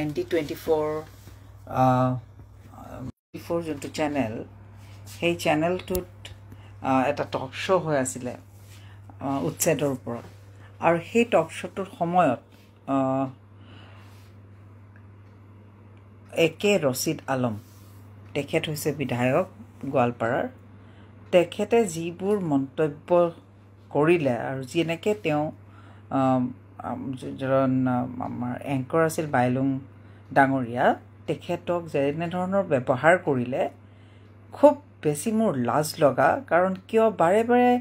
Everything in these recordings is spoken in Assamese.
ND24 যোনটো চেনেল সেই চেনেলটোত এটা টক শ্ব' হৈ আছিলে উচ্ছেদৰ ওপৰত আৰু সেই টক শ্ব'টোৰ সময়ত একে ৰচিদ আলম তেখেত হৈছে বিধায়ক গোৱালপাৰাৰ তেখেতে যিবোৰ মন্তব্য কৰিলে আৰু যেনেকৈ তেওঁ আমাৰ এংকৰ আছিল বাইলুং ডাঙৰীয়া তেখেতক যেনেধৰণৰ ব্যৱহাৰ কৰিলে খুব বেছি মোৰ লাজ লগা কাৰণ কিয় বাৰে বাৰে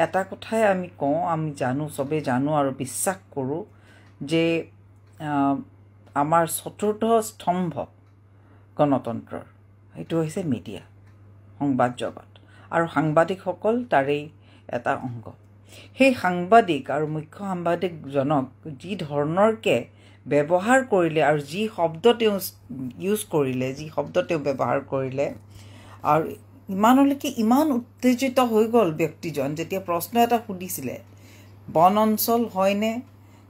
এটা কথাই আমি কওঁ আমি জানো চবেই জানো আৰু বিশ্বাস কৰোঁ যে আমাৰ চতুৰ্থ স্তম্ভ গণতন্ত্ৰৰ সেইটো হৈছে মিডিয়া সংবাদ জগত আৰু সাংবাদিকসকল তাৰেই এটা অংগ সেই সাংবাদিক আৰু মুখ্য সাংবাদিকজনক যি ধৰণৰকৈ ব্যৱহাৰ কৰিলে আৰু যি শব্দ তেওঁ ইউজ কৰিলে যি শব্দ তেওঁ ব্যৱহাৰ কৰিলে আৰু ইমানলৈকে ইমান উত্তেজিত হৈ গ'ল ব্যক্তিজন যেতিয়া প্ৰশ্ন এটা সুধিছিলে বন অঞ্চল হয়নে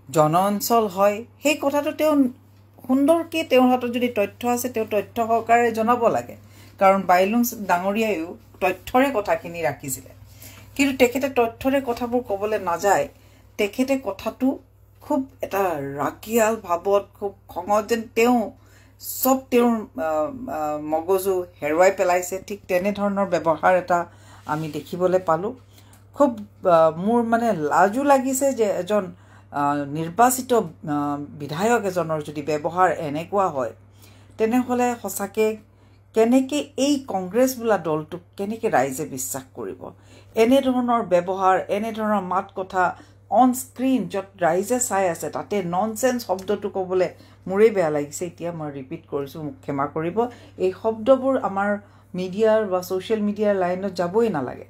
জন অঞ্চল হয় সেই কথাটো তেওঁ সুন্দৰকৈ তেওঁৰ হাতত যদি তথ্য আছে তেওঁ তথ্য সহকাৰে জনাব লাগে কাৰণ বাইলুং ডাঙৰীয়ায়ো তথ্যৰে কথাখিনি ৰাখিছিলে কিন্তু তেখেতে তথ্যৰে কথাবোৰ ক'বলৈ নাযায় তেখেতে কথাটো খুব এটা ৰাগিয়াল ভাৱত খুব খঙত যেন তেওঁ সব তেওঁৰ মগজু হেৰুৱাই পেলাইছে ঠিক তেনেধৰণৰ ব্যৱহাৰ এটা আমি দেখিবলৈ পালোঁ খুব মোৰ মানে লাজো লাগিছে যে এজন নিৰ্বাচিত বিধায়ক এজনৰ যদি ব্যৱহাৰ এনেকুৱা হয় তেনেহ'লে সঁচাকৈ কেনেকৈ এই কংগ্ৰেছ বোলা দলটোক কেনেকৈ ৰাইজে বিশ্বাস কৰিব এনেধৰণৰ ব্যৱহাৰ এনেধৰণৰ মাত কথা অন স্ক্ৰীন য'ত ৰাইজে চাই আছে তাতে ননচেন্স শব্দটো ক'বলৈ মোৰেই বেয়া লাগিছে এতিয়া মই ৰিপিট কৰিছোঁ মোক ক্ষমা কৰিব এই শব্দবোৰ আমাৰ মিডিয়াৰ বা ছ'চিয়েল মিডিয়াৰ লাইনত যাবই নালাগে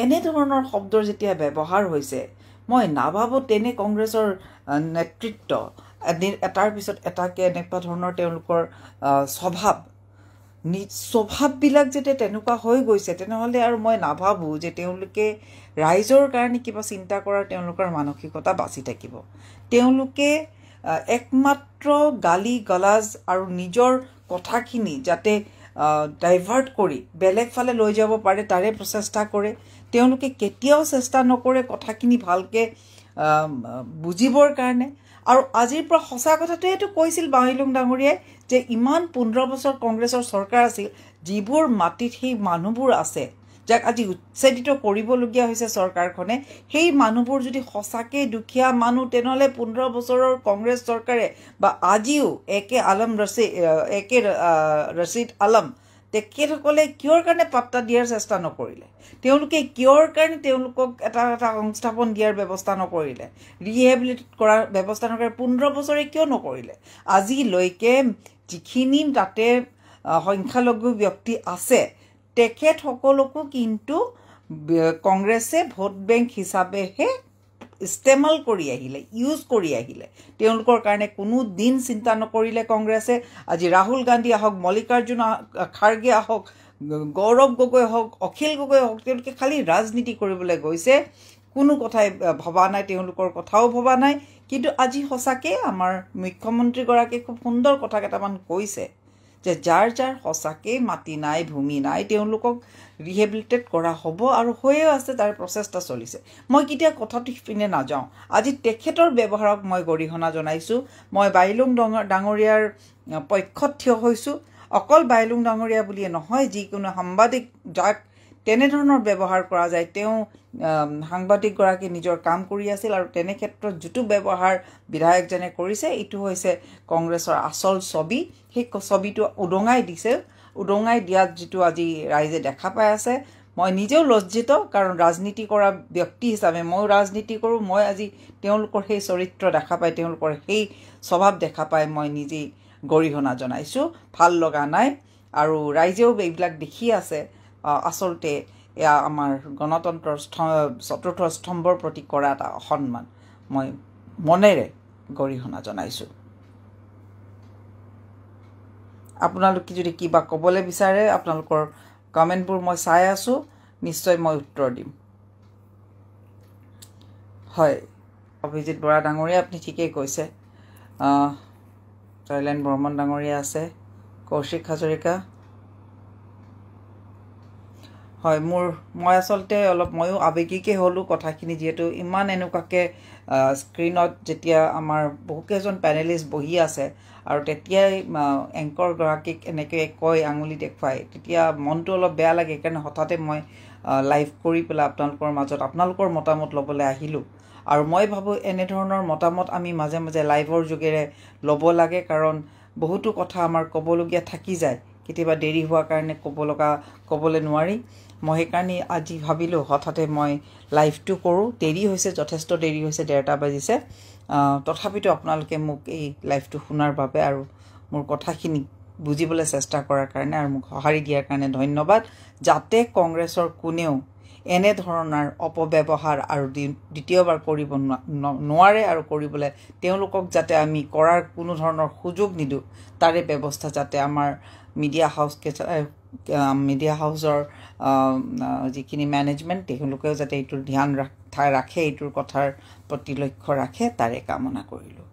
এনেধৰণৰ শব্দৰ যেতিয়া ব্যৱহাৰ হৈছে মই নাভাবোঁ তেনে কংগ্ৰেছৰ নেতৃত্ব এটাৰ পিছত এটাকৈ এনেকুৱা ধৰণৰ তেওঁলোকৰ স্বভাৱবিলাক যেতিয়া তেনেকুৱা হৈ গৈছে তেনেহ'লে আৰু মই নাভাবোঁ যে তেওঁলোকে ৰাইজৰ কাৰণে কিবা চিন্তা কৰাৰ তেওঁলোকৰ মানসিকতা বাচি থাকিব তেওঁলোকে একমাত্ৰ গালি গালাজ আৰু নিজৰ কথাখিনি যাতে ডাইভাৰ্ট কৰি বেলেগ ফালে লৈ যাব পাৰে তাৰে প্ৰচেষ্টা কৰে তেওঁলোকে কেতিয়াও চেষ্টা নকৰে কথাখিনি ভালকৈ বুজিবৰ কাৰণে আৰু আজিৰ পৰা সঁচা কথাটোৱেতো কৈছিল বাইলুং ডাঙৰীয়াই যে ইমান 15 বছৰ কংগ্ৰেছৰ চৰকাৰ আছিল যিবোৰ মাটিত সেই মানুহবোৰ আছে যাক আজি উচ্ছেদিত কৰিবলগীয়া হৈছে চৰকাৰখনে সেই মানুহবোৰ যদি সঁচাকৈ দুখীয়া মানুহ তেনেহ'লে 15 বছৰৰ কংগ্ৰেছ চৰকাৰে বা আজিও একে ৰচিদ আলম তেখেতসকলে কিয়ৰ কাৰণে পাত্তা দিয়াৰ চেষ্টা নকৰিলে তেওঁলোকে কিয়ৰ কাৰণে তেওঁলোকক এটা সংস্থাপন দিয়াৰ ব্যৱস্থা নকৰিলে ৰিহেবিলিটেট কৰাৰ ব্যৱস্থা নকৰে 15 বছৰে কিয় নকৰিলে আজিলৈকে যিখিনি তাতে সংখ্যালঘু ব্যক্তি আছে তেখেতসকলকো কিন্তু কংগ্ৰেছে ভোট বেংক হিচাপেহে ইস্তেমাল কৰি আহিলে ইউজ কৰি আহিলে তেওঁলোকৰ কাৰণে কোনো দিন চিন্তা নকৰিলে কংগ্ৰেছে আজি ৰাহুল গান্ধী আহক মল্লিকাৰ্জুন খাৰ্গে আহক গৌৰৱ গগৈ হওক অখিল গগৈ হওক তেওঁলোকে খালি ৰাজনীতি কৰিবলৈ গৈছে কোনো কথাই ভবা নাই তেওঁলোকৰ কথাও ভবা নাই কিন্তু আজি সঁচাকৈ আমাৰ মুখ্যমন্ত্ৰীগৰাকীয়ে খুব সুন্দৰ কথা কেইটামান কৈছে যে যাৰ সঁচাকৈ মাটি নাই ভূমি নাই তেওঁলোকক ৰিহেবিলিটেট কৰা হ'ব আৰু হৈও আছে তাৰ প্ৰচেষ্টা চলিছে মই কেতিয়া কথাটো পিনে নাযাওঁ আজি তেখেতৰ ব্যৱহাৰক মই গৰিহণা জনাইছোঁ মই বাইলুং ডাঙৰীয়াৰ পক্ষত থিয় হৈছোঁ অকল বাইলুং ডাঙৰীয়া বুলিয়ে নহয় যিকোনো সাংবাদিক যাক তেনেধৰণৰ ব্যৱহাৰ কৰা যায় তেওঁ সাংবাদিকগৰাকী নিজৰ কাম কৰি আছিল আৰু তেনে ক্ষেত্ৰত যিটো ব্যৱহাৰ বিধায়কজনে কৰিছে এইটো হৈছে কংগ্ৰেছৰ আচল ছবি সেই ছবিটো উদঙাই দিয়াত যিটো আজি ৰাইজে দেখা পাই আছে মই নিজেও লজ্জিত কাৰণ ৰাজনীতি কৰা ব্যক্তি হিচাপে ময়ো ৰাজনীতি কৰোঁ মই আজি তেওঁলোকৰ সেই চৰিত্ৰ দেখা পাই তেওঁলোকৰ সেই স্বভাৱ দেখা পাই মই নিজেই গৰিহণা জনাইছোঁ ভাল লগা নাই আৰু ৰাইজেও এইবিলাক দেখি আছে আচলতে এয়া আমাৰ গণতন্ত্ৰৰ চতুৰ্থ স্তম্ভৰ প্ৰতি কৰা এটা অসন্মান মই মনেৰে গৰিহণা জনাইছোঁ আপোনালোকে যদি কিবা ক'বলৈ বিচাৰে আপোনালোকৰ কমেণ্টবোৰ মই চাই আছোঁ নিশ্চয় মই উত্তৰ দিম হয় অভিজিত বৰা ডাঙৰীয়া আপুনি ঠিকেই কৈছে চাইলেন বৰ্মন ডাঙৰীয়া আছে, কৌশিক হাজৰিকা। হয়, মই আচলতে ময়ো আৱেগিকে হ'লোঁ কথাখিনি, যিহেতু ইমান এনেকুৱাকৈ স্ক্ৰীণত যেতিয়া আমাৰ বহুকেইজন পেনেলিষ্ট বহি আছে আৰু তেতিয়াই এংকৰগৰাকীক এনেকৈ কয় আঙুলি দেখুৱাই, তেতিয়া মনটো অলপ বেয়া লাগে। সেইকাৰণে হঠাতে মই লাইভ কৰি পেলাই আপোনালোকৰ মাজত আপোনালোকৰ মতামত ল'বলৈ আহিলোঁ। আৰু মই ভাবোঁ এনেধৰণৰ মতামত আমি মাজে মাজে লাইভৰ যোগেৰে ল'ব লাগে, কাৰণ বহুতো কথা আমাৰ ক'বলগীয়া থাকি যায়, কেতিয়াবা দেৰি হোৱাৰ কাৰণে ক'বলৈ নোৱাৰি। মই সেইকাৰণে আজি ভাবিলোঁ হঠাতে মই লাইভটো কৰোঁ। দেৰি হৈছে, যথেষ্ট দেৰি হৈছে, 1:30 বাজিছে। তথাপিতো আপোনালোকে মোক এই লাইভটো শুনাৰ বাবে আৰু মোৰ কথাখিনি বুজিবলৈ চেষ্টা কৰাৰ কাৰণে আৰু মোক সঁহাৰি দিয়াৰ কাৰণে ধন্যবাদ। যাতে কংগ্ৰেছৰ কোনেও এনেধৰণৰ অপব্যৱহাৰ আৰু দ্বিতীয়বাৰ কৰিব নোৱাৰে আৰু কৰিবলৈ তেওঁলোকক যাতে আমি কৰাৰ কোনো ধৰণৰ সুযোগ নিদিওঁ, তাৰে ব্যৱস্থা যাতে আমাৰ মিডিয়া হাউচৰ যিখিনি মেনেজমেণ্ট তেওঁলোকেও যাতে এইটোৰ ধ্যান ৰাখে, এইটোৰ কথাৰ প্ৰতি লক্ষ্য ৰাখে, তাৰে কামনা কৰিলোঁ।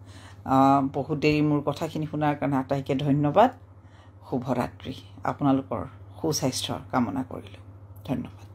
বহুত দেৰি মোৰ কথাখিনি শুনাৰ কাৰণে আটাইকে ধন্যবাদ। শুভৰাত্ৰি। আপোনালোকৰ সুস্বাস্থ্যৰ কামনা কৰিলোঁ। ধন্যবাদ।